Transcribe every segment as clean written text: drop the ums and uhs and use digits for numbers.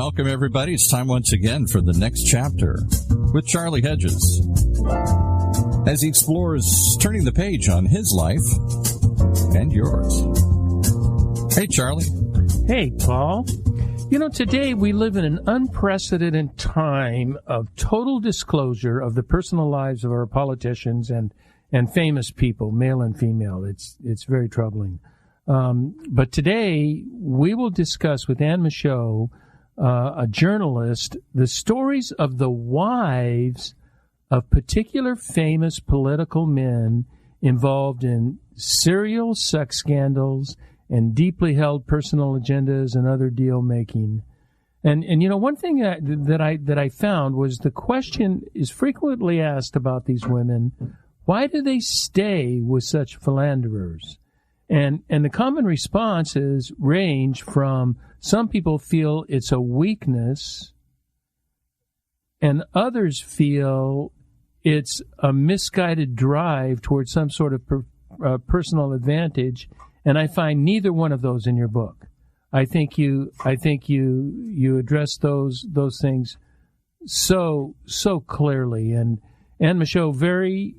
Welcome, everybody. It's time once again for the next chapter with Charlie Hedges as he explores turning the page on his life and yours. Hey, Charlie. Hey, Paul. You know, today we live in an unprecedented time of total disclosure of the personal lives of our politicians and famous people, male and female. It's very troubling. But today we will discuss with Anne Michaud, a journalist, the stories of the wives of particular famous political men involved in serial sex scandals and deeply held personal agendas and other deal making. And you know, one thing that I found was the question is frequently asked about these women: why do they stay with such philanderers? And the common responses range from some people feel it's a weakness, and others feel it's a misguided drive towards some sort of personal advantage. And I find neither one of those in your book. I think you address those things so clearly, and Anne Michaud very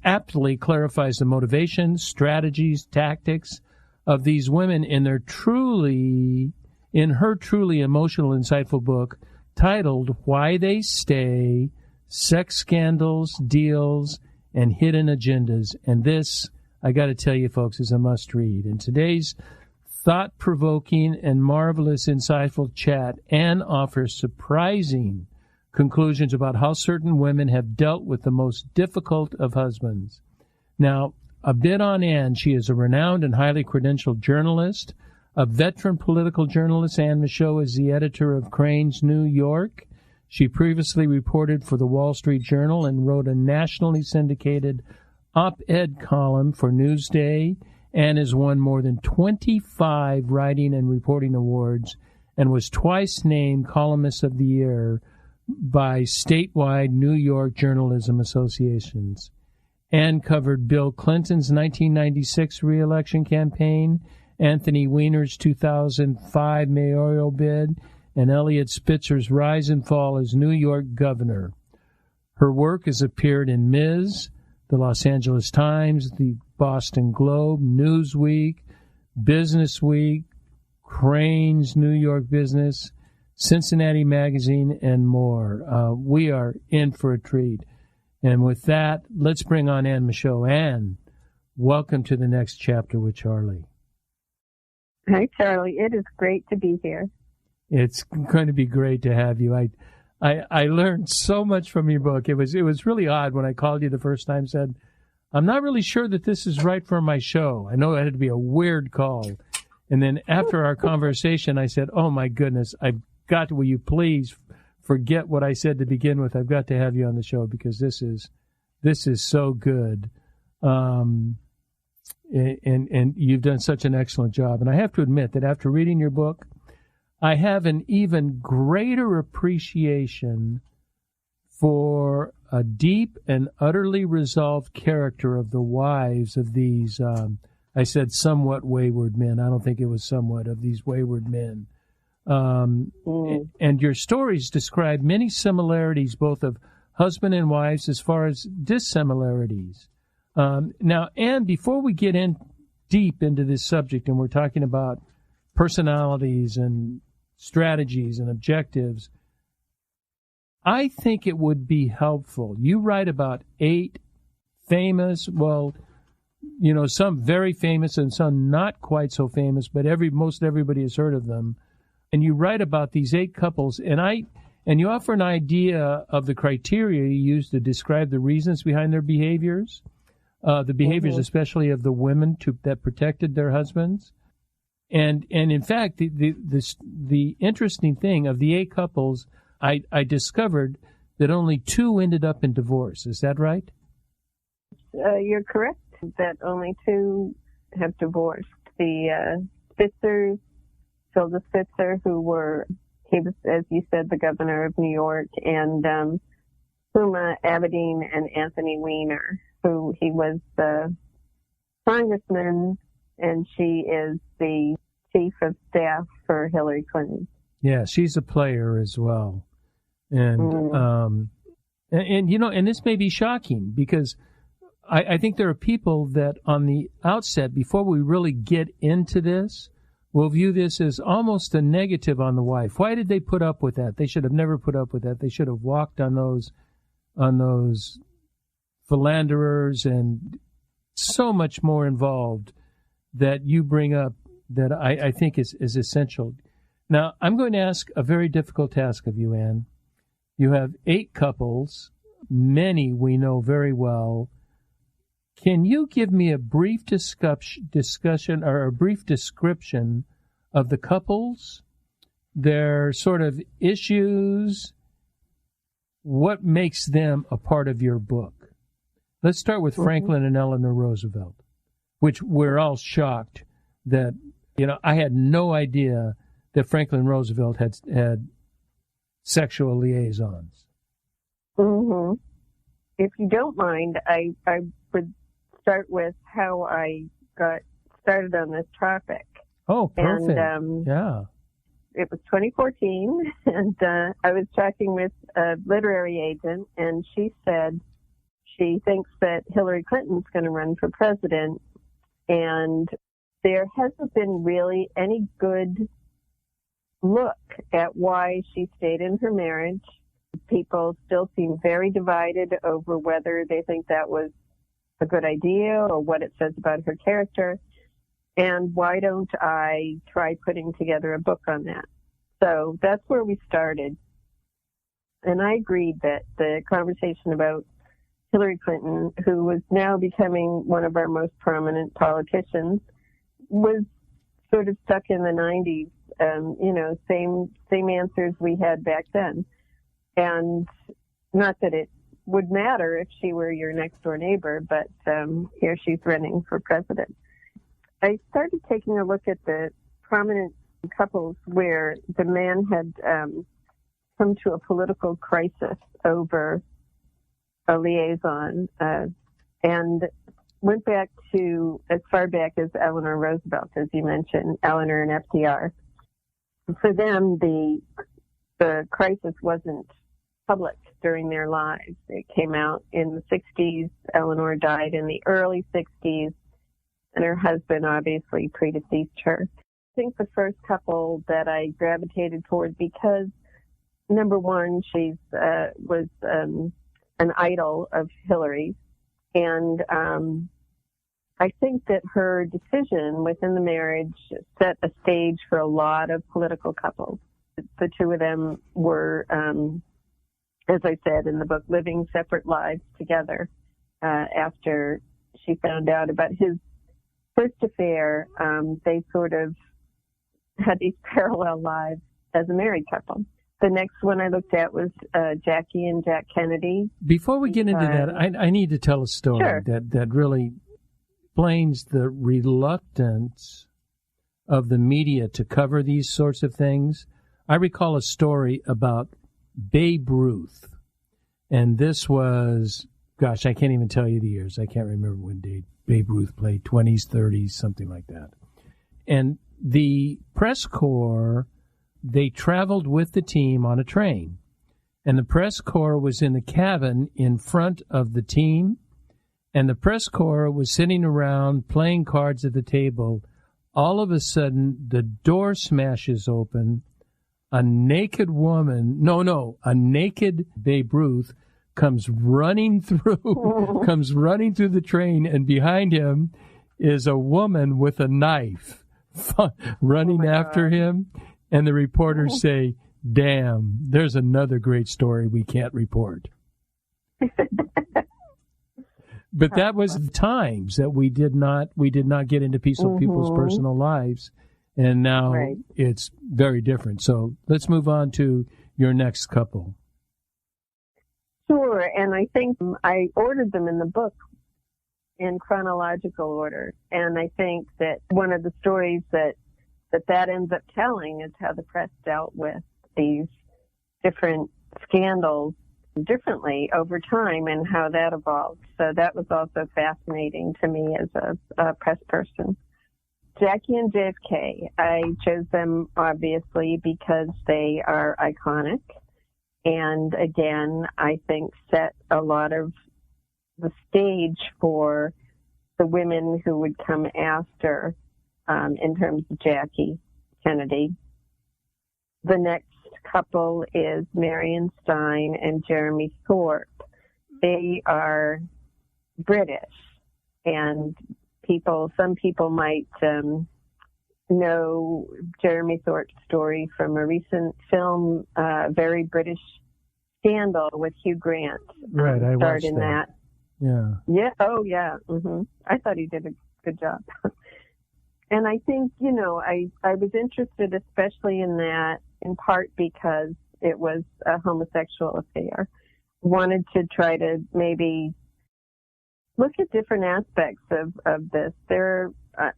aptly clarifies the motivations, strategies, tactics of these women in her truly emotional, insightful book titled "Why They Stay: Sex Scandals, Deals, and Hidden Agendas." And this, I got to tell you, folks, is a must-read. In today's thought-provoking and marvelous, insightful chat, Anne offers surprising conclusions about how certain women have dealt with the most difficult of husbands. Now, a bit on Anne. She is a renowned and highly credentialed journalist, a veteran political journalist. Anne Michaud is the editor of Crain's New York. She previously reported for the Wall Street Journal and wrote a nationally syndicated op-ed column for Newsday. Anne has won more than 25 writing and reporting awards and was twice named Columnist of the Year by statewide New York journalism associations. Anne covered Bill Clinton's 1996 re-election campaign, Anthony Weiner's 2005 mayoral bid, and Eliot Spitzer's rise and fall as New York governor. Her work has appeared in Ms., the Los Angeles Times, the Boston Globe, Newsweek, Business Week, Crain's New York Business, Cincinnati Magazine, and more. We are in for a treat. And with that, let's bring on Anne Michaud. Anne, welcome to the next chapter with Charlie. Hi, Charlie. It is great to be here. It's going to be great to have you. I learned so much from your book. It was really odd when I called you the first time, said, I'm not really sure that this is right for my show. I know it had to be a weird call. And then after our conversation, I said, oh, my goodness, will you please forget what I said to begin with? I've got to have you on the show because this is so good. And you've done such an excellent job. And I have to admit that after reading your book, I have an even greater appreciation for a deep and utterly resolved character of the wives of these, I said somewhat wayward men. I don't think it was somewhat, of these wayward men. And your stories describe many similarities, both of husband and wives, as far as dissimilarities. Now, Anne, before we get in deep into this subject, and we're talking about personalities and strategies and objectives, I think it would be helpful. You write about 8 famous, some very famous and some not quite so famous, but most everybody has heard of them. And you write about these 8 couples, and you offer an idea of the criteria you use to describe the reasons behind their behaviors, the behaviors especially of the women that protected their husbands. And in fact, the interesting thing of the 8 couples, I discovered that only 2 ended up in divorce. Is that right? You're correct that only 2 have divorced. The Spitzers, Philda Spitzer, he was, as you said, the governor of New York, and Huma Abedin and Anthony Weiner, who he was the congressman, and she is the chief of staff for Hillary Clinton. Yeah, she's a player as well. And, and this may be shocking because I think there are people that on the outset, before we really get into this, will view this as almost a negative on the wife. Why did they put up with that? They should have never put up with that. They should have walked on those philanderers, and so much more involved that you bring up that I think is essential. Now, I'm going to ask a very difficult task of you, Anne. You have 8 couples, many we know very well. Can you give me a brief discussion or a brief description of the couples, their sort of issues, what makes them a part of your book? Let's start with Franklin and Eleanor Roosevelt, which we're all shocked that, I had no idea that Franklin Roosevelt had sexual liaisons. Mm-hmm. If you don't mind, I would start with how I got started on this topic. Oh, perfect. And, yeah. It was 2014, and I was talking with a literary agent, and she said she thinks that Hillary Clinton's going to run for president, and there hasn't been really any good look at why she stayed in her marriage. People still seem very divided over whether they think that was a good idea or what it says about her character. And why don't I try putting together a book on that? So that's where we started. And I agreed that the conversation about Hillary Clinton, who was now becoming one of our most prominent politicians, was sort of stuck in the 90s. Same answers we had back then. And not that it would matter if she were your next door neighbor, but here she's running for president. I started taking a look at the prominent couples where the man had come to a political crisis over a liaison, and went back to as far back as Eleanor Roosevelt, as you mentioned, Eleanor and FDR. For them, the crisis wasn't public during their lives. It came out in the 60s. Eleanor died in the early 60s, and her husband obviously predeceased her. I think the first couple that I gravitated toward because, number one, she was an idol of Hillary's, and I think that her decision within the marriage set a stage for a lot of political couples. The two of them were, as I said in the book, living separate lives together after she found out about his first affair. They sort of had these parallel lives as a married couple. The next one I looked at was Jackie and Jack Kennedy. Before we get into that, I need to tell a story that really explains the reluctance of the media to cover these sorts of things. I recall a story about Babe Ruth, and this was, gosh, I can't even tell you the years. I can't remember when Babe Ruth played, 20s, 30s, something like that. And the press corps, they traveled with the team on a train, and the press corps was in the cabin in front of the team, and the press corps was sitting around playing cards at the table. All of a sudden, the door smashes open. A naked Babe Ruth comes running through the train, and behind him is a woman with a knife running after him. And the reporters say, "Damn, there's another great story we can't report." But that was the times that we did not get into people's personal lives, and now it's very different. So let's move on to your next couple. Sure, and I think I ordered them in the book in chronological order, and I think that one of the stories that ends up telling is how the press dealt with these different scandals differently over time and how that evolved. So that was also fascinating to me as a press person. Jackie and JFK, I chose them obviously because they are iconic. And again, I think set a lot of the stage for the women who would come after in terms of Jackie Kennedy. The next couple is Marion Stein and Jeremy Thorpe. They are British, and some people might know Jeremy Thorpe's story from a recent film, very British Scandal with Hugh Grant. Right, I starred watched in that. Yeah. Yeah. Oh, yeah. I thought he did a good job. And I think, I was interested especially in that, in part because it was a homosexual affair. Wanted to try to maybe look at different aspects of this. There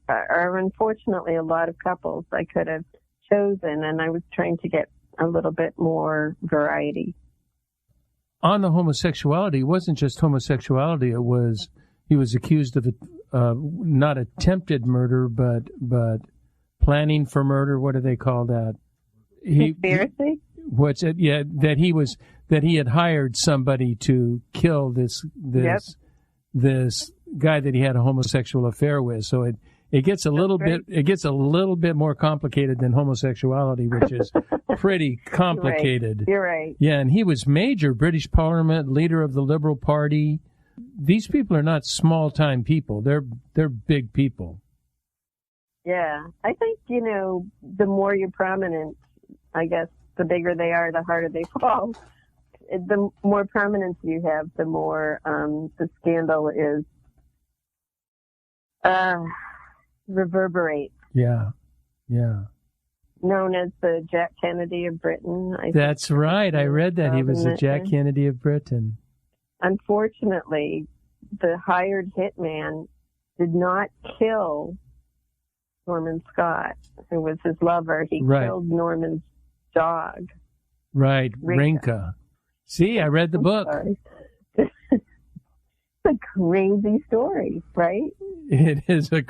are unfortunately a lot of couples I could have chosen, and I was trying to get a little bit more variety. On the homosexuality, it wasn't just homosexuality. It was he was accused of not attempted murder, but planning for murder. What do they call that? Conspiracy. That he had hired somebody to kill this guy that he had a homosexual affair with. So it gets a little bit more complicated than homosexuality, which is pretty complicated. You're right. Yeah, and he was major British Parliament, leader of the Liberal Party. These people are not small-time people. They're big people. Yeah. I think, the more you're prominent, I guess the bigger they are, the harder they fall. The more prominence you have, the more the scandal is reverberates. Yeah. Known as the Jack Kennedy of Britain. That's right. I read that. He was the Jack Kennedy of Britain. Unfortunately, the hired hitman did not kill Norman Scott, who was his lover. He killed Norman's dog. Right, Rinka. See, I read the book. It's a crazy story, right? It is a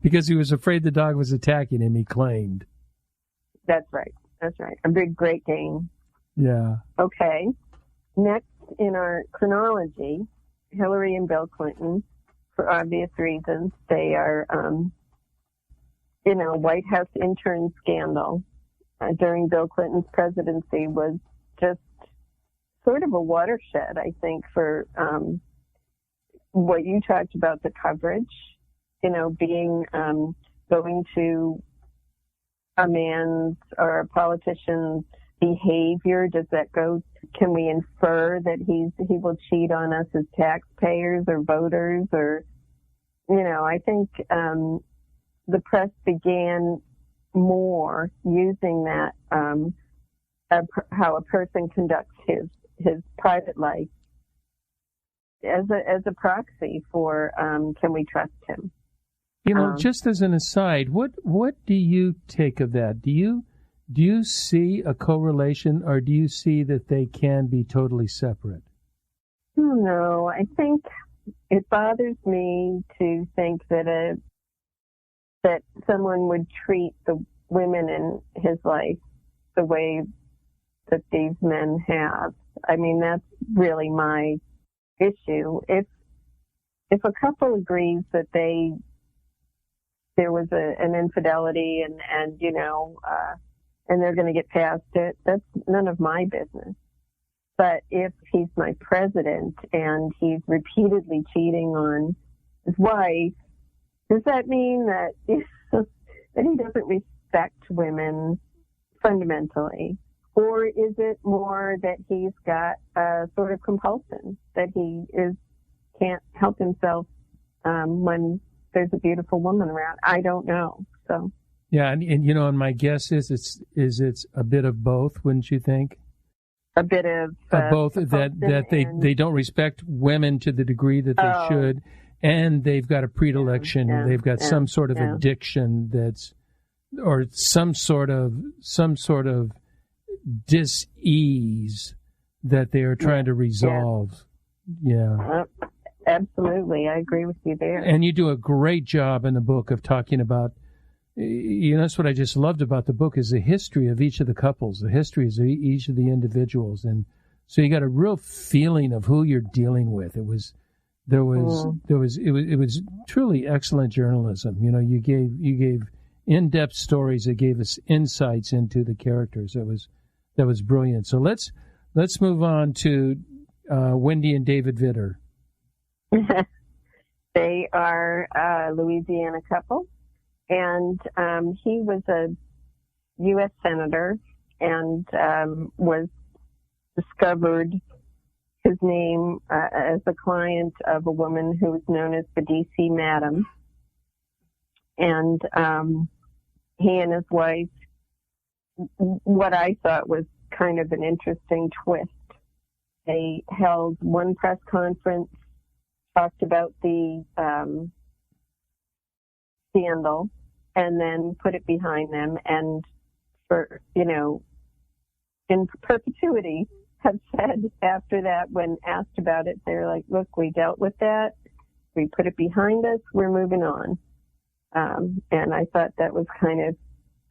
because he was afraid the dog was attacking him, he claimed. That's right. A big, great game. Yeah. Okay. Next in our chronology, Hillary and Bill Clinton, for obvious reasons. They are, White House intern scandal during Bill Clinton's presidency was just sort of a watershed, I think, for what you talked about, the coverage, being going to a man's or a politician's behavior. Does that go? Can we infer that he will cheat on us as taxpayers or voters? Or, I think the press began more using that how a person conducts his private life as a proxy for can we trust him? Just as an aside, what do you take of that? Do you see a correlation, or do you see that they can be totally separate? No, I think it bothers me to think that that someone would treat the women in his life the way that these men have. I mean, that's really my issue. If a couple agrees that there was an infidelity and they're going to get past it, that's none of my business. But if he's my president and he's repeatedly cheating on his wife, does that mean that that he doesn't respect women fundamentally? Or is it more that he's got a sort of compulsion, that he can't help himself when there's a beautiful woman around? I don't know. So yeah, and my guess is it's a bit of both, wouldn't you think? A bit of both, that they don't respect women to the degree that they should, and they've got a predilection, they've got some sort of addiction or some sort of dis-ease that they are trying to resolve. Yeah. Absolutely. I agree with you there. And you do a great job in the book of talking about that's what I just loved about the book is the history of each of the couples, the histories of each of the individuals, and so you got a real feeling of who you're dealing with. It was truly excellent journalism. You gave in-depth stories that gave us insights into the characters. That was brilliant. So let's move on to Wendy and David Vitter. They are a Louisiana couple, and he was a U.S. senator and was discovered his name as a client of a woman who was known as the D.C. Madam. And he and his wife, what I thought was kind of an interesting twist. They held one press conference, talked about the scandal, and then put it behind them. And for, in perpetuity, have said after that, when asked about it, they're like, look, we dealt with that. We put it behind us. We're moving on. And I thought that was kind of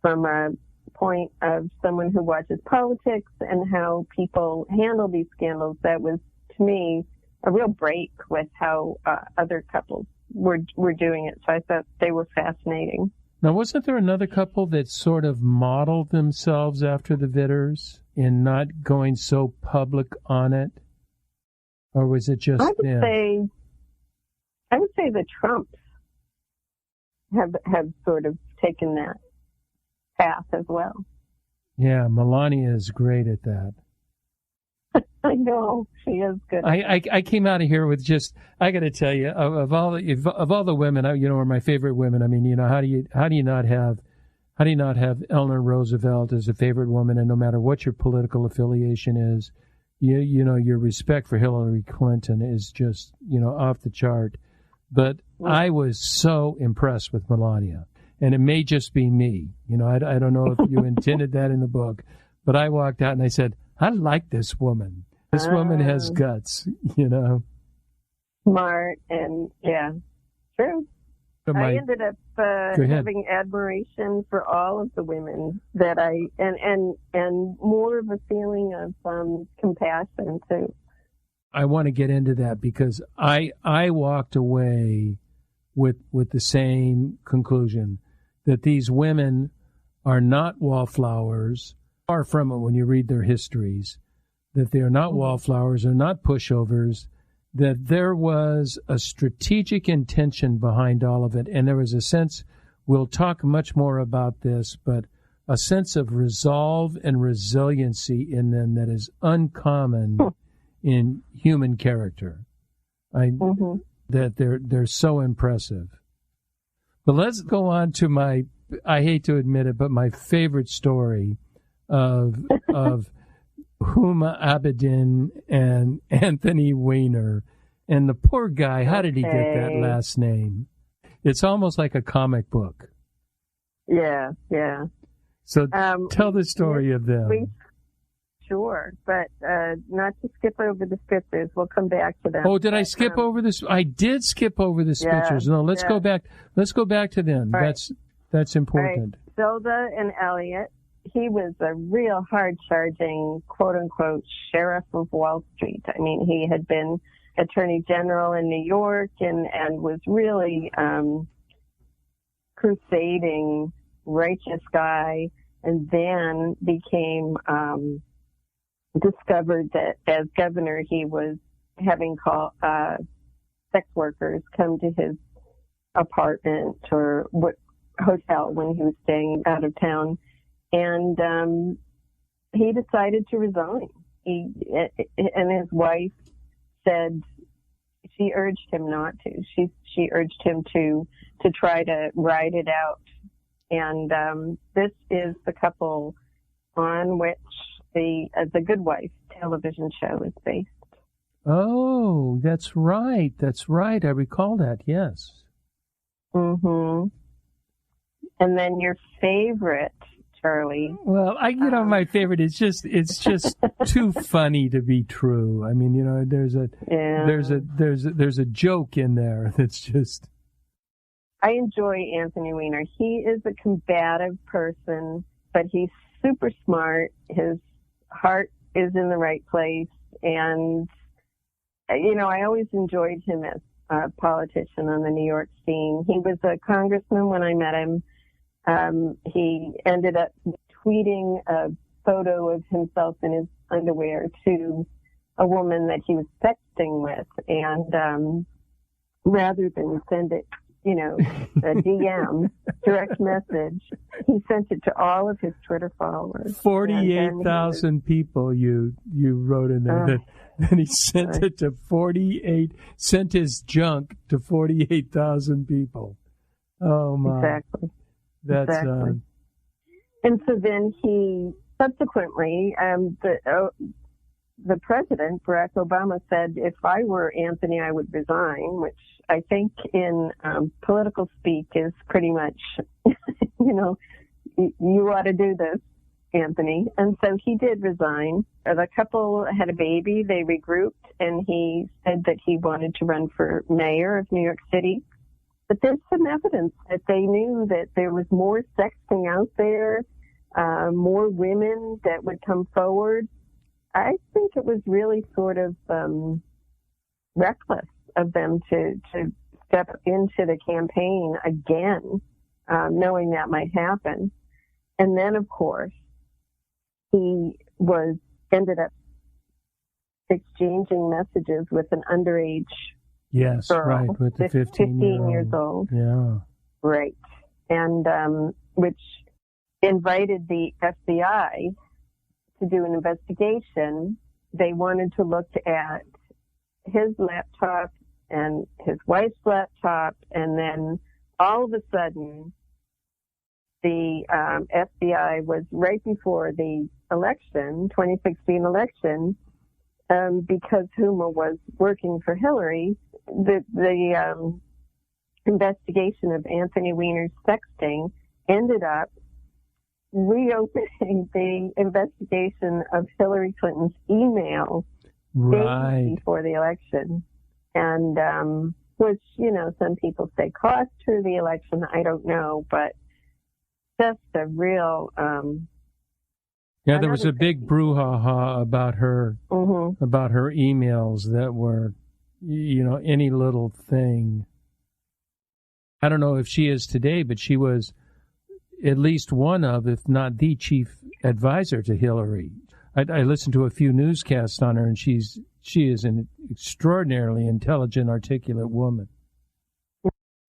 from a point of someone who watches politics and how people handle these scandals. That was, to me, a real break with how other couples were doing it. So I thought they were fascinating. Now, wasn't there another couple that sort of modeled themselves after the Vitters in not going so public on it? Or was it just them? I would say the Trumps have sort of taken that path as well. Yeah, Melania is great at that. I know, she is good. I came out of here with just, I got to tell you, of all the women, are my favorite women. I mean, how do you not have Eleanor Roosevelt as a favorite woman, and no matter what your political affiliation is, your respect for Hillary Clinton is just off the chart. But I was so impressed with Melania, and it may just be me. I don't know if you intended that in the book, but I walked out and I said, I like this woman. This woman has guts, Smart, and yeah, true. I ended up having admiration for all of the women that and more of a feeling of compassion too. I want to get into that because I walked away with the same conclusion that these women are not wallflowers. Far from it when you read their histories, that they are not wallflowers, they're not pushovers, that there was a strategic intention behind all of it. And there was a sense, we'll talk much more about this, but a sense of resolve and resiliency in them that is uncommon in human character. That they're so impressive. But let's go on to I hate to admit it, but my favorite story of Huma Abedin and Anthony Weiner. And the poor guy, how did he get that last name? It's almost like a comic book. Yeah. So tell the story of them. Sure, but not to skip over the Spitzers. We'll come back to them. Oh, did I skip over this? I did skip over the Spitzers. No, let's go back. Let's go back to them. Right. That's important. Right. Zelda and Elliot. He was a real hard-charging, quote-unquote, sheriff of Wall Street. I mean, he had been attorney general in New York and was really crusading, righteous guy, and then became discovered that as governor he was having sex workers come to his apartment or hotel when he was staying out of town. And he decided to resign. And his wife said she urged him not to. She urged him to try to ride it out. And this is the couple on which the Good Wife television show is based. Oh, that's right. That's right. I recall that. Yes. Mm-hmm. And then your favorite, Charlie. Well, my favorite is it's just too funny to be true. I mean, there's a joke in there that's just. I enjoy Anthony Weiner. He is a combative person, but he's super smart. His heart is in the right place. And, I always enjoyed him as a politician on the New York scene. He was a congressman when I met him. He ended up tweeting a photo of himself in his underwear to a woman that he was sexting with. And rather than send it, a DM, direct message, he sent it to all of his Twitter followers. 48,000 people you wrote in there. Then he sent it to sent his junk to 48,000 people. Oh, my. Exactly. That's, exactly. And so then he subsequently, the president, Barack Obama, said, if I were Anthony, I would resign, which I think in political speak is pretty much, you ought to do this, Anthony. And so he did resign. The couple had a baby. They regrouped, and he said that he wanted to run for mayor of New York City. But there's some evidence that they knew that there was more sexting out there, more women that would come forward. I think it was really sort of reckless of them to step into the campaign again, knowing that might happen. And then, of course, he ended up exchanging messages with an underage girl, right, with the 15 years old. Yeah. Right. And which invited the FBI to do an investigation. They wanted to look at his laptop and his wife's laptop, and then all of a sudden the FBI was right before the election, 2016 election, because Huma was working for Hillary, the investigation of Anthony Weiner's sexting ended up reopening the investigation of Hillary Clinton's email days before the election. And which, some people say cost her the election. I don't know, but just a real... there was a big brouhaha about her, about her emails that were, any little thing. I don't know if she is today, but she was at least one of, if not the chief advisor to Hillary. I listened to a few newscasts on her, and she is an extraordinarily intelligent, articulate woman.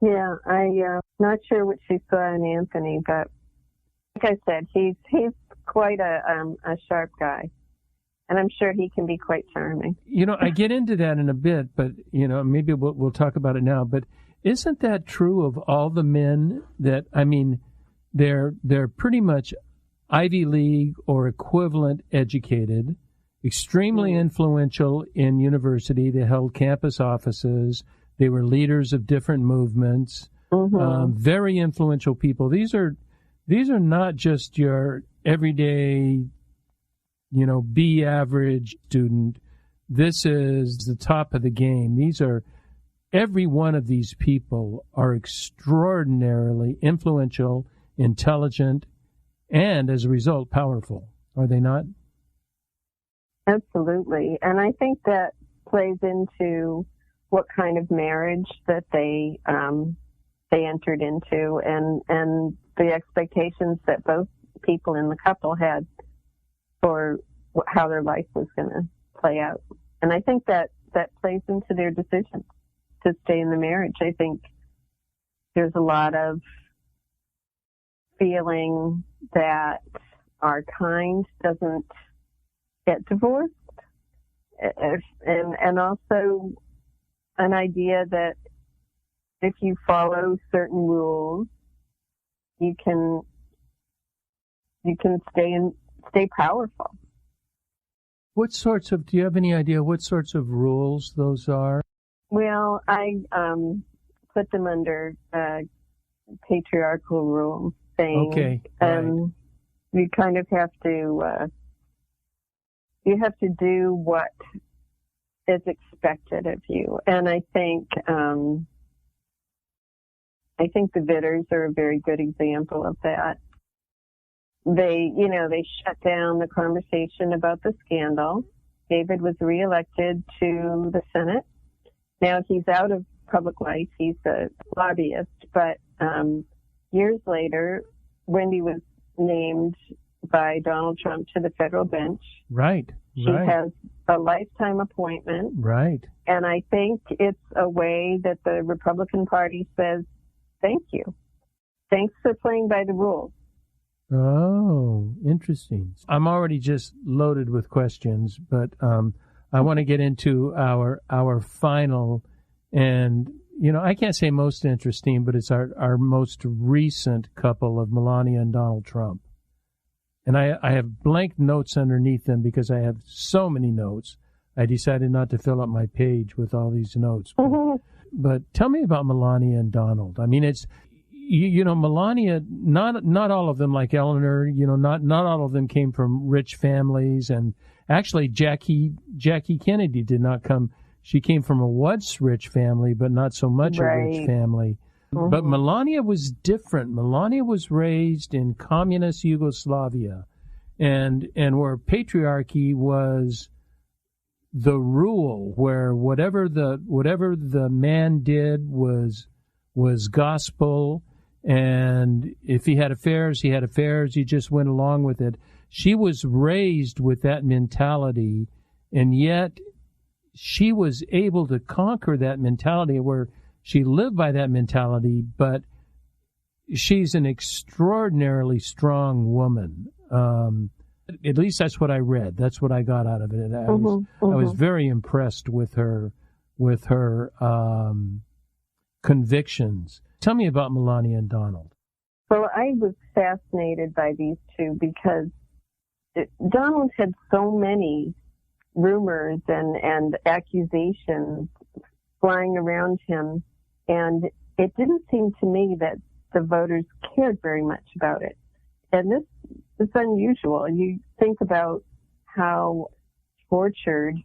Yeah, I'm not sure what she saw in Anthony, but like I said, he's quite a sharp guy, and I'm sure he can be quite charming. I get into that in a bit, but maybe we'll talk about it now. But isn't that true of all the men that they're pretty much Ivy League or equivalent educated, extremely influential in university. They held campus offices. They were leaders of different movements. Very influential people. These are not just your everyday, B average student. This is the top of the game. Every one of these people are extraordinarily influential, intelligent, and as a result, powerful. Are they not? Absolutely. And I think that plays into what kind of marriage that they entered into, and the expectations that both people in the couple had for how their life was going to play out. And I think that plays into their decision to stay in the marriage. I think there's a lot of feeling that our kind doesn't get divorced, and also an idea that if you follow certain rules, you can stay powerful. Do you have any idea what sorts of rules those are? Well, I put them under patriarchal rules, saying you kind of have to do what is expected of you. And I think I think the Vitters are a very good example of that. They shut down the conversation about the scandal. David was reelected to the Senate. Now he's out of public life. He's a lobbyist. But years later, Wendy was named by Donald Trump to the federal bench. Right. She has a lifetime appointment. Right. And I think it's a way that the Republican Party says, thank you. Thanks for playing by the rules. Oh, interesting. I'm already just loaded with questions, but I want to get into our final, and I can't say most interesting, but it's our most recent couple of Melania and Donald Trump. And I have blank notes underneath them because I have so many notes. I decided not to fill up my page with all these notes. But tell me about Melania and Donald. I mean, it's Melania, not all of them like Eleanor, not all of them came from rich families. And actually, Jackie Kennedy did not come. She came from a once rich family, but not so much a rich family. Mm-hmm. But Melania was different. Melania was raised in communist Yugoslavia, and where patriarchy was the rule, where whatever the man did was gospel. And if he had affairs, he had affairs. He just went along with it. She was raised with that mentality, and yet she was able to conquer that mentality where she lived by that mentality, but she's an extraordinarily strong woman. At least that's what I read. That's what I got out of it. I was very impressed with her convictions. Tell me about Melania and Donald. Well, I was fascinated by these two because Donald had so many rumors and accusations flying around him, and it didn't seem to me that the voters cared very much about it. And this is unusual. You think about how tortured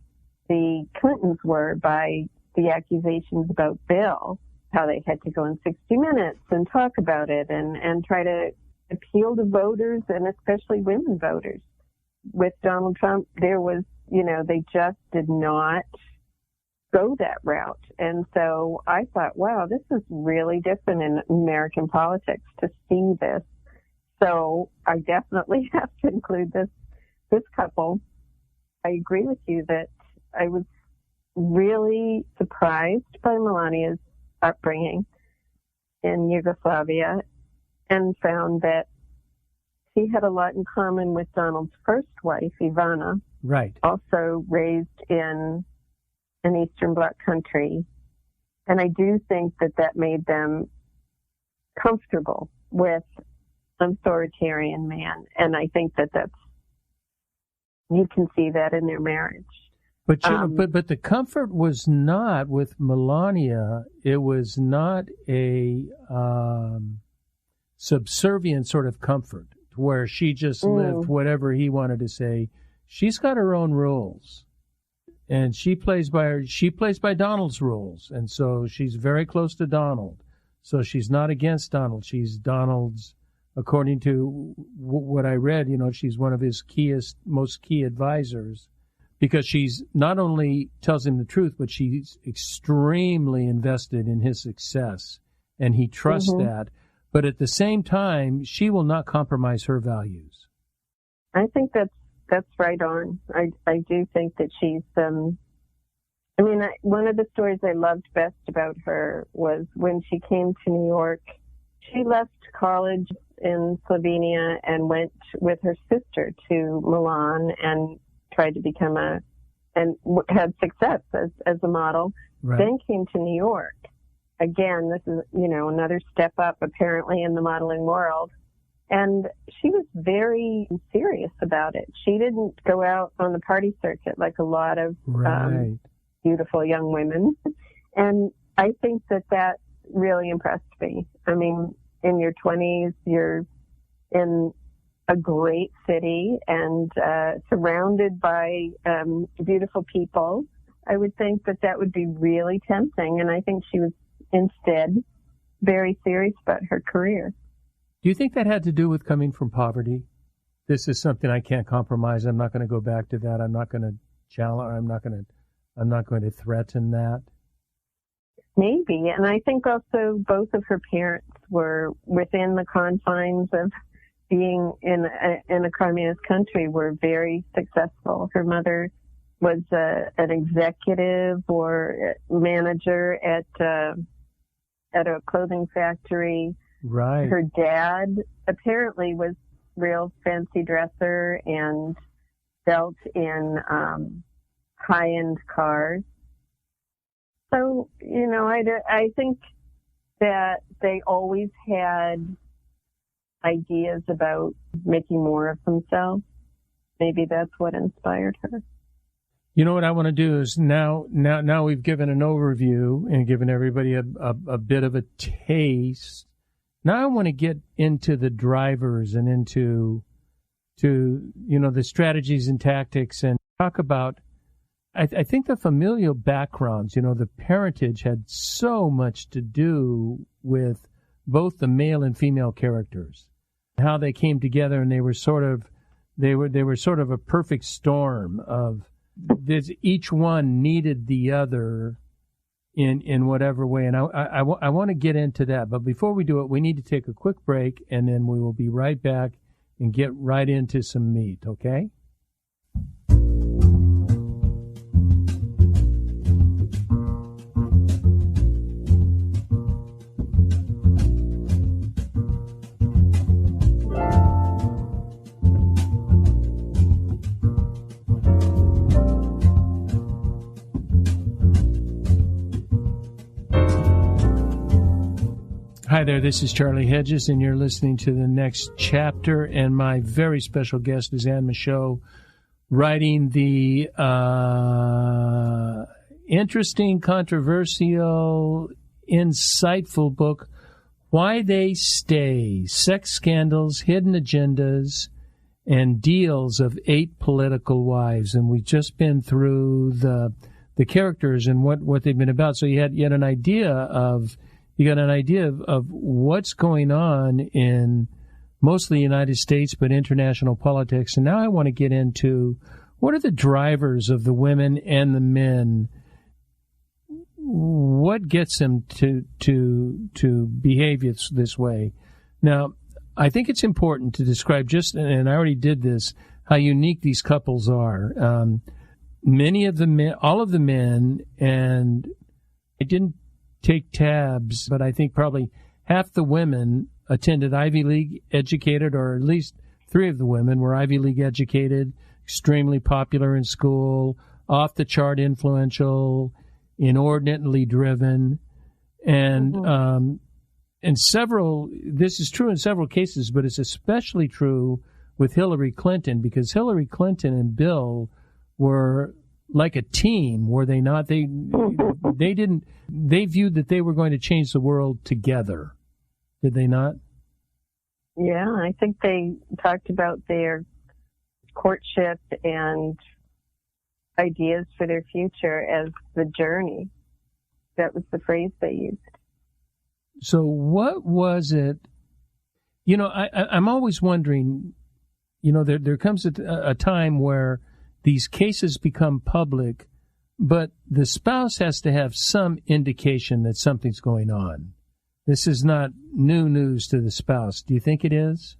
the Clintons were by the accusations about Bill, how they had to go in 60 Minutes and talk about it and try to appeal to voters, and especially women voters. With Donald Trump, there was, they just did not go that route. And so I thought, wow, this is really different in American politics to see this. So I definitely have to include this couple. I agree with you that I was really surprised by Melania's upbringing in Yugoslavia and found that he had a lot in common with Donald's first wife, Ivana, right, also raised in an Eastern Bloc country. And I do think that made them comfortable with an authoritarian man. And I think you can see that in their marriage. But but the comfort was not with Melania. It was not a subservient sort of comfort where she just lived whatever he wanted to say. She's got her own rules, and she plays by Donald's rules, and so she's very close to Donald. So she's not against Donald. She's Donald's, according to what I read. She's one of his most key advisors. Because she's not only tells him the truth, but she's extremely invested in his success, and he trusts that. But at the same time, she will not compromise her values. I think that's right on. I do think that she's. One of the stories I loved best about her was when she came to New York. She left college in Slovenia and went with her sister to Milan and tried to become and had success as a model, right. Then came to New York. Again, this is, another step up apparently in the modeling world. And she was very serious about it. She didn't go out on the party circuit like a lot of beautiful young women. And I think that really impressed me. I mean, in your 20s, you're in a great city and surrounded by beautiful people. I would think that would be really tempting, and I think she was instead very serious about her career. Do you think that had to do with coming from poverty? This is something I can't compromise. I'm not going to go back to that. I'm not going to challenge. I'm not going to threaten that. Maybe. And I think also both of her parents were within the confines of being in a communist country, were very successful. Her mother was an executive or manager at a clothing factory. Right. Her dad apparently was real fancy dresser and dealt in high-end cars. So, I think that they always had ideas about making more of themselves. Maybe that's what inspired her. You know what I want to do is now we've given an overview and given everybody a bit of a taste. Now I want to get into the drivers and into the strategies and tactics and talk about, I think the familial backgrounds, the parentage had so much to do with both the male and female characters, how they came together, and they were sort of a perfect storm of this. Each one needed the other in whatever way, and I want to get into that. But before we do it, we need to take a quick break, and then we will be right back and get right into some meat. Okay? Hi there, this is Charlie Hedges, and you're listening to The Next Chapter, and my very special guest is Anne Michaud, writing the interesting, controversial, insightful book, Why They Stay, Sex Scandals, Hidden Agendas, and Deals of 8 Political Wives. And we've just been through the characters and what they've been about, so you had an idea of... You got an idea of what's going on in mostly the United States, but international politics. And now I want to get into what are the drivers of the women and the men. What gets them to behave this way? Now, I think it's important to describe and I already did this, how unique these couples are. Many of the men, all of the men, and I didn't take tabs, but I think probably half the women attended Ivy League educated, or at least 3 of the women were Ivy League educated, extremely popular in school, off the chart influential, inordinately driven, and several. This is true in several cases, but it's especially true with Hillary Clinton, because Hillary Clinton and Bill were like a team, were they not? They viewed that they were going to change the world together. Did they not? Yeah, I think they talked about their courtship and ideas for their future as the journey. That was the phrase they used. So what was it? I'm always wondering, there comes a time where these cases become public, but the spouse has to have some indication that something's going on. This is not new news to the spouse. Do you think it is?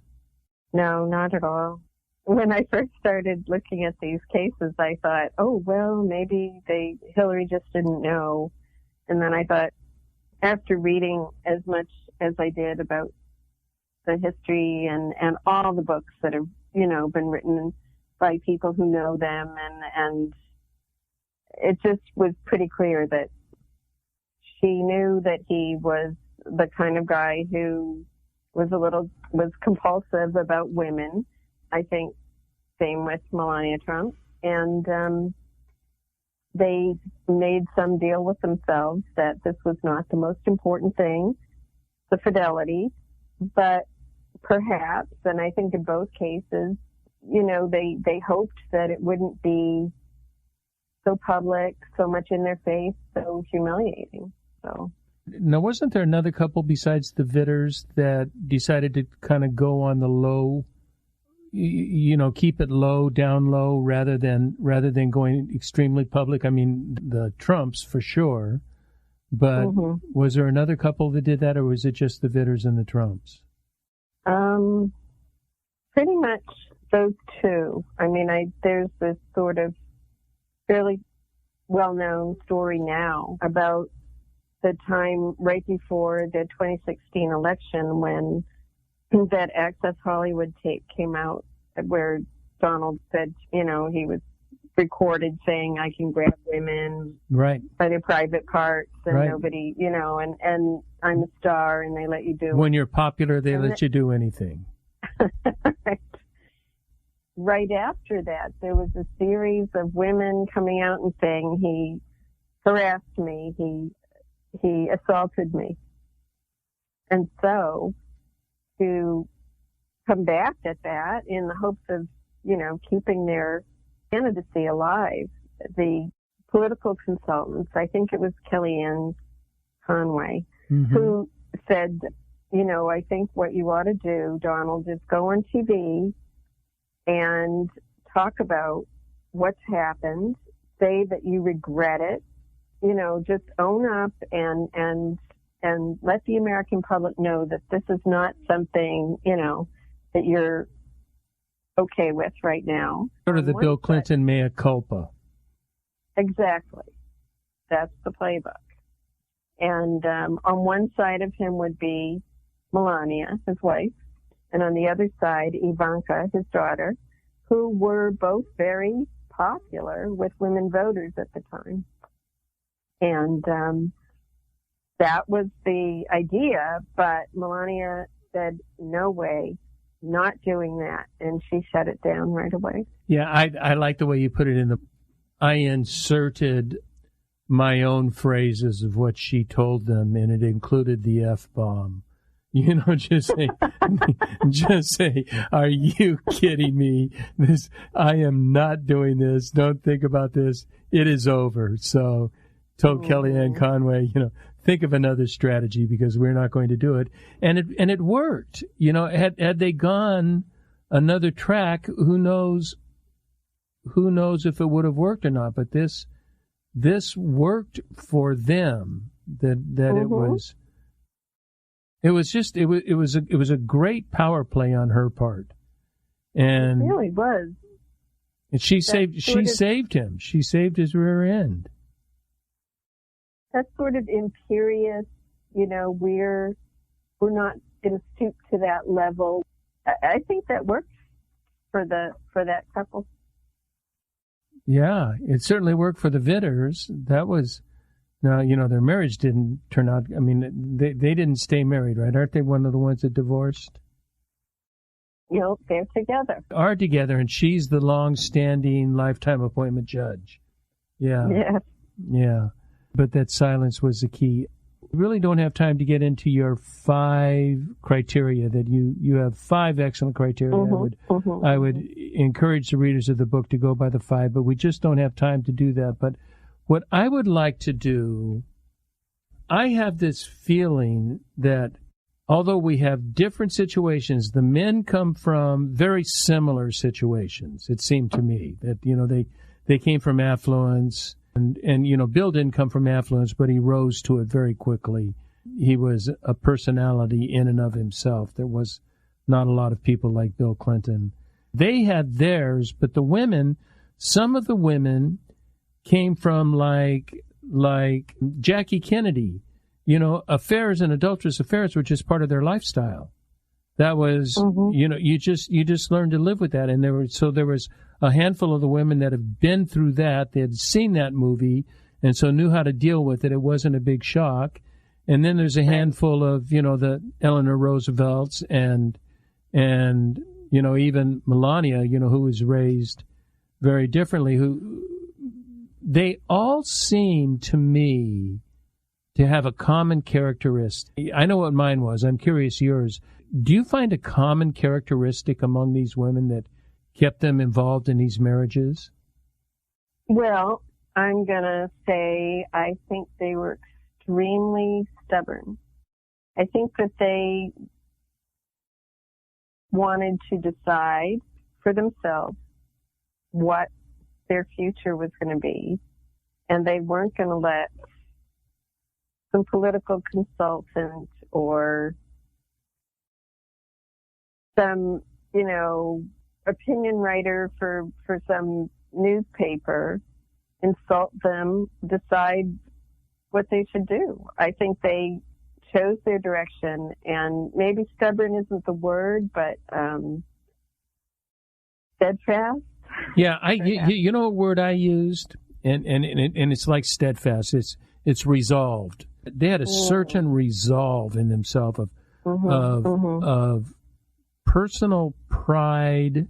No, not at all. When I first started looking at these cases, I thought, oh, well, maybe Hillary just didn't know. And then I thought, after reading as much as I did about the history and all the books that have, been written by people who know them, and it just was pretty clear that she knew that he was the kind of guy who was compulsive about women. I think same with Melania Trump, and they made some deal with themselves that this was not the most important thing, the fidelity, but perhaps, and I think in both cases, they hoped that it wouldn't be so public, so much in their face, so humiliating. So Now, wasn't there another couple besides the Vitters that decided to kind of go on the low, keep it low, down low, rather than going extremely public? I mean, the Trumps for sure, but was there another couple that did that, or was it just the Vitters and the Trumps? Pretty much those two. I mean, there's this sort of fairly well-known story now about the time right before the 2016 election when that Access Hollywood tape came out where Donald said, he was recorded saying, I can grab women by their private parts and nobody, and I'm a star and they let you do it. When you're popular, they let you do anything. Right after that, there was a series of women coming out and saying he harassed me, he assaulted me. And so to come back at that in the hopes of, keeping their candidacy alive, the political consultants, I think it was Kellyanne Conway, who said, I think what you ought to do, Donald, is go on TV and talk about what's happened, say that you regret it, just own up and let the American public know that this is not something, that you're okay with right now. Sort of the Bill Clinton mea culpa. Exactly. That's the playbook. And on one side of him would be Melania, his wife, and on the other side, Ivanka, his daughter, who were both very popular with women voters at the time. And that was the idea, but Melania said, no way, not doing that. And she shut it down right away. Yeah, I like the way you put it I inserted my own phrases of what she told them, and it included the F-bomb. Just say, are you kidding me? I am not doing this. Don't think about this. It is over. So told Kellyanne Conway, think of another strategy because we're not going to do it. And it worked. Had they gone another track, who knows if it would have worked or not. But this worked for them. It was a great power play on her part. And it really was. And she saved him. She saved his rear end. That sort of imperious, we're not going to stoop to that level. I think that works for that couple. Yeah, it certainly worked for the Vitters. That was, now, their marriage didn't turn out, I mean, they didn't stay married, right? Aren't they one of the ones that divorced? They're together. Are together, and she's the long-standing lifetime appointment judge. Yeah. Yeah. Yeah. But that silence was the key. We really don't have time to get into your 5 criteria that you have 5 excellent criteria. I would encourage the readers of the book to go by the 5, but we just don't have time to do that. But what I would like to do, I have this feeling that although we have different situations, the men come from very similar situations, it seemed to me. That, they came from affluence. And Bill didn't come from affluence, but he rose to it very quickly. He was a personality in and of himself. There was not a lot of people like Bill Clinton. They had theirs, but the women, some of the women came from like Jackie Kennedy. Affairs and adulterous affairs were just part of their lifestyle. That was, you just learned to live with that. And there was a handful of the women that have been through that. They had seen that movie and so knew how to deal with it. It wasn't a big shock. And then there's a handful of, the Eleanor Roosevelts and even Melania, who was raised very differently, who they all seem to me to have a common characteristic. I know what mine was. I'm curious yours. Do you find a common characteristic among these women that kept them involved in these marriages? Well, I'm going to say I think they were extremely stubborn. I think that they wanted to decide for themselves what their future was going to be, and they weren't going to let some political consultant or some, opinion writer for some newspaper insult them, decide what they should do. I think they chose their direction, and maybe stubborn isn't the word, but steadfast. Yeah, you know what word I used, and it's like steadfast. It's resolved. They had a certain resolve in themselves of personal pride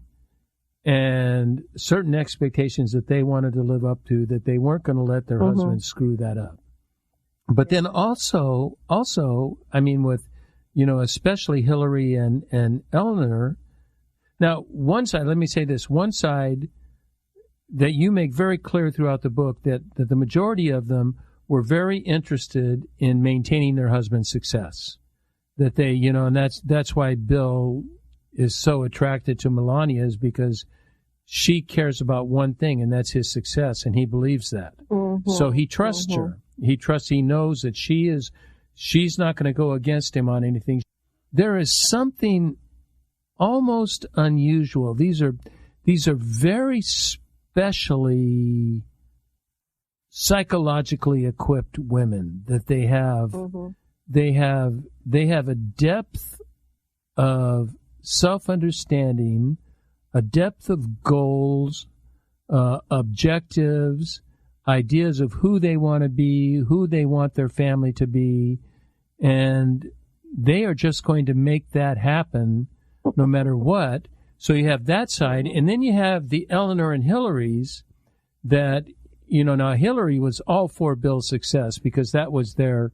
and certain expectations that they wanted to live up to, that they weren't going to let their husband screw that up. But then also, I mean, with, especially Hillary and Eleanor. Now, one side, let me say this, one side that you make very clear throughout the book that the majority of them were very interested in maintaining their husband's success. That they, and that's why Bill is so attracted to Melania, is because she cares about one thing, and that's his success, and he believes that. So he trusts her. He knows that she's not going to go against him on anything. There is something almost unusual. These are very specially psychologically equipped women that they have. They have a depth of self-understanding, a depth of goals, objectives, ideas of who they want to be, who they want their family to be, and they are just going to make that happen no matter what. So you have that side, and then you have the Eleanor and Hillary's that, now Hillary was all for Bill's success because that was their,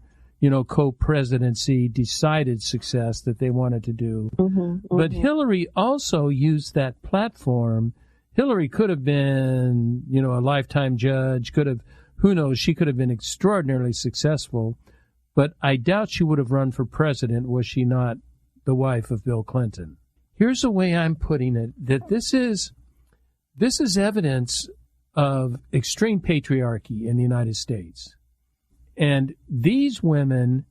co-presidency decided success that they wanted to do. But Hillary also used that platform. Hillary could have been, a lifetime judge, who knows, she could have been extraordinarily successful, but I doubt she would have run for president was she not the wife of Bill Clinton. Here's the way I'm putting it, that this is evidence of extreme patriarchy in the United States. And these women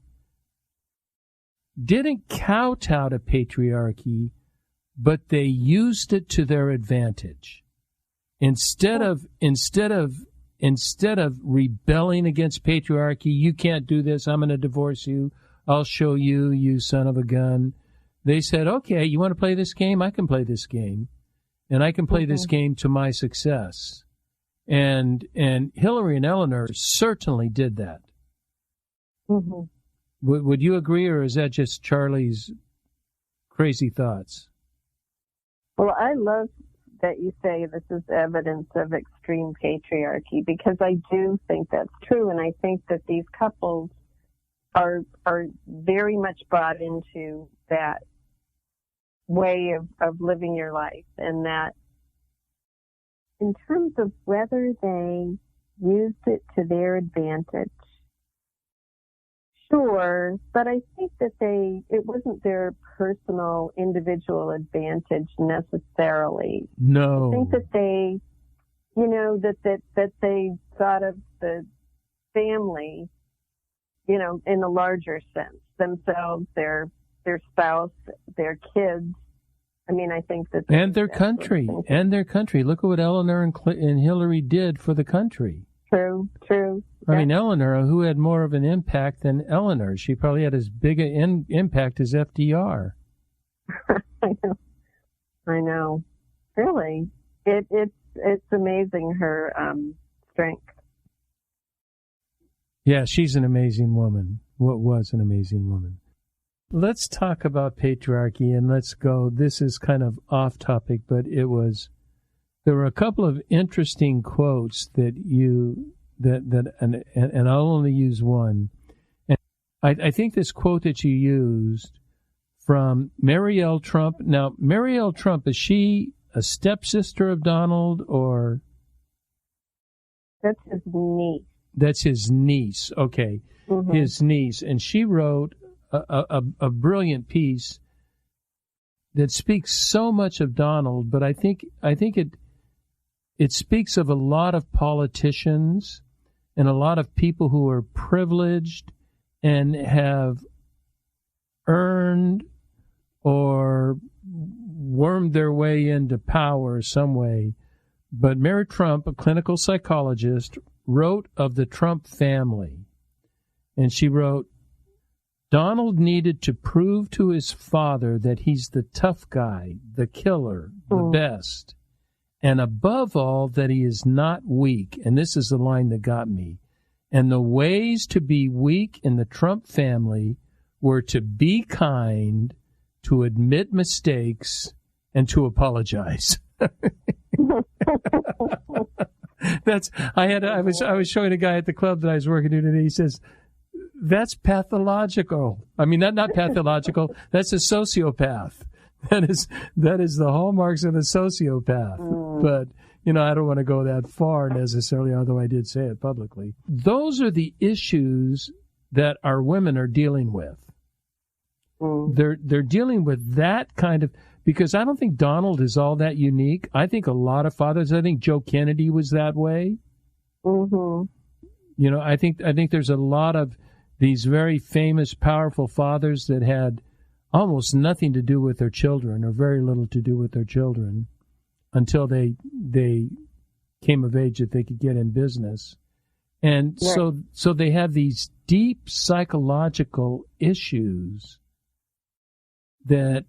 didn't kowtow to patriarchy, but they used it to their advantage. Instead of rebelling against patriarchy, you can't do this, I'm going to divorce you, I'll show you, you son of a gun. They said, okay, you want to play this game? I can play this game. And I can play this game to my success. And Hillary and Eleanor certainly did that. Would you agree, or is that just Charlie's crazy thoughts? Well, I love that you say this is evidence of extreme patriarchy, because I do think that's true, and I think that these couples are very much bought into that way of living your life, and that in terms of whether they used it to their advantage, sure, but I think that it wasn't their personal, individual advantage necessarily. No. I think that they, that they thought of the family, in a larger sense, themselves, their spouse, their kids. I mean, I think that... And their country. Look at what Eleanor and Hillary did for the countray. True. I mean, Eleanor, who had more of an impact than Eleanor? She probably had as big an impact as FDR. I know. Really. It's amazing, her strength. Yeah, she's an amazing woman. What was an amazing woman. Let's talk about patriarchy, and let's go. This is kind of off topic, but there were a couple of interesting quotes and I'll only use one. And I think this quote that you used from Marielle Trump. Now, Marielle Trump, is she a stepsister of Donald, or? That's his niece. That's his niece. Okay. Mm-hmm. His niece. And she wrote a brilliant piece that speaks so much of Donald, but I think it speaks of a lot of politicians and a lot of people who are privileged and have earned or wormed their way into power some way. But Marielle Trump, a clinical psychologist, wrote of the Trump family. And she wrote, Donald needed to prove to his father that he's the tough guy, the killer, the best. And above all, that he is not weak. And this is the line that got me. And the ways to be weak in the Trump family were to be kind, to admit mistakes, and to apologize. I was showing a guy at the club that I was working to today. He says, that's pathological. I mean, not pathological. That's a sociopath. That is the hallmarks of a sociopath. But, I don't want to go that far necessarily, although I did say it publicly. Those are the issues that our women are dealing with. They're dealing with that kind of, because I don't think Donald is all that unique. I think a lot of fathers, I think Joe Kennedy was that way. Mm-hmm. I think there's a lot of these very famous, powerful fathers that had almost nothing to do with their children or very little to do with their children until they came of age that they could get in business. And so they have these deep psychological issues that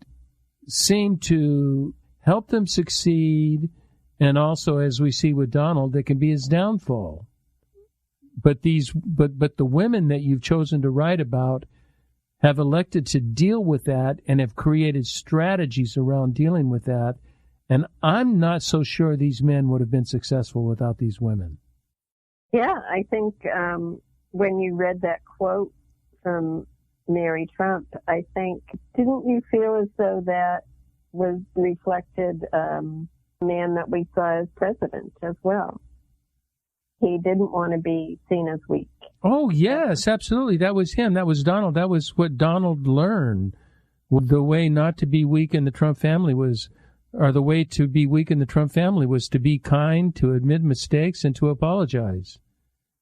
seem to help them succeed, and also, as we see with Donald, that can be his downfall. But the women that you've chosen to write about have elected to deal with that and have created strategies around dealing with that. And I'm not so sure these men would have been successful without these women. Yeah, I think when you read that quote from Marielle Trump, I think, didn't you feel as though that was reflected man that we saw as president as well? He didn't want to be seen as weak. Oh, yes, absolutely. That was him. That was Donald. That was what Donald learned. The way not to be weak in the Trump family was, or the way to be weak in the Trump family was to be kind, to admit mistakes, and to apologize.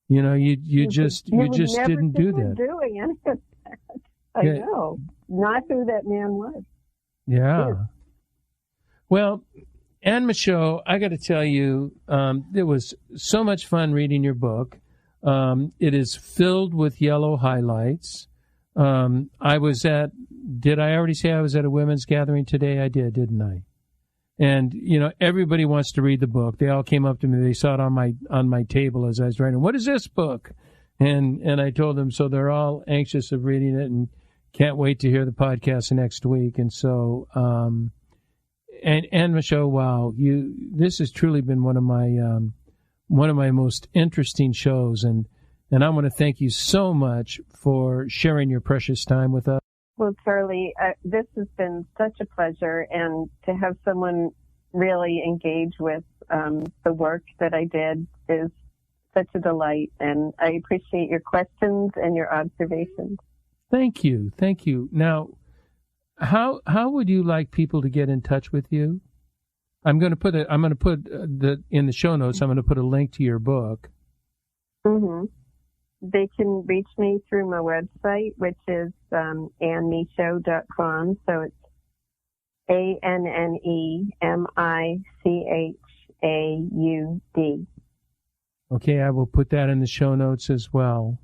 You just didn't do that. Doing any of that. I know. Not who that man was. Yeah. Well, Anne Michaud, I got to tell you, it was so much fun reading your book. It is filled with yellow highlights. Did I already say I was at a women's gathering today? I did, didn't I? And, everybody wants to read the book. They all came up to me. They saw it on my table as I was writing. What is this book? And I told them, so they're all anxious of reading it and can't wait to hear the podcast next week. And so, and Michaud, wow, this has truly been one of my most interesting shows, and I want to thank you so much for sharing your precious time with us. Well, Charlie, this has been such a pleasure, and to have someone really engage with the work that I did is such a delight, and I appreciate your questions and your observations. Thank you. Now, how would you like people to get in touch with you? I'm going to put in the show notes. I'm going to put a link to your book. Mm-hmm. They can reach me through my website, which is annemichaud.com. So it's ANNEMICHAUD. Okay, I will put that in the show notes as well.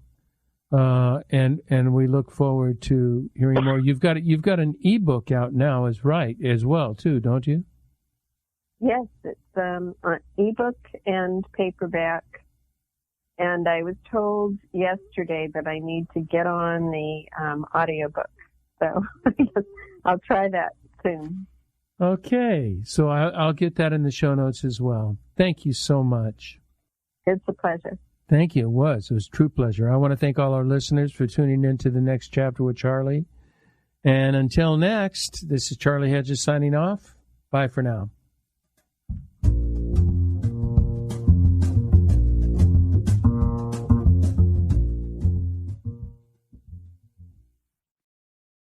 And we look forward to hearing more. You've got an ebook out now as well too, don't you? Yes, it's on ebook and paperback. And I was told yesterday that I need to get on the audiobook. So I'll try that soon. Okay, so I'll get that in the show notes as well. Thank you so much. It's a pleasure. Thank you. It was a true pleasure. I want to thank all our listeners for tuning in to the next chapter with Charlie. And until next, this is Charlie Hedges signing off. Bye for now.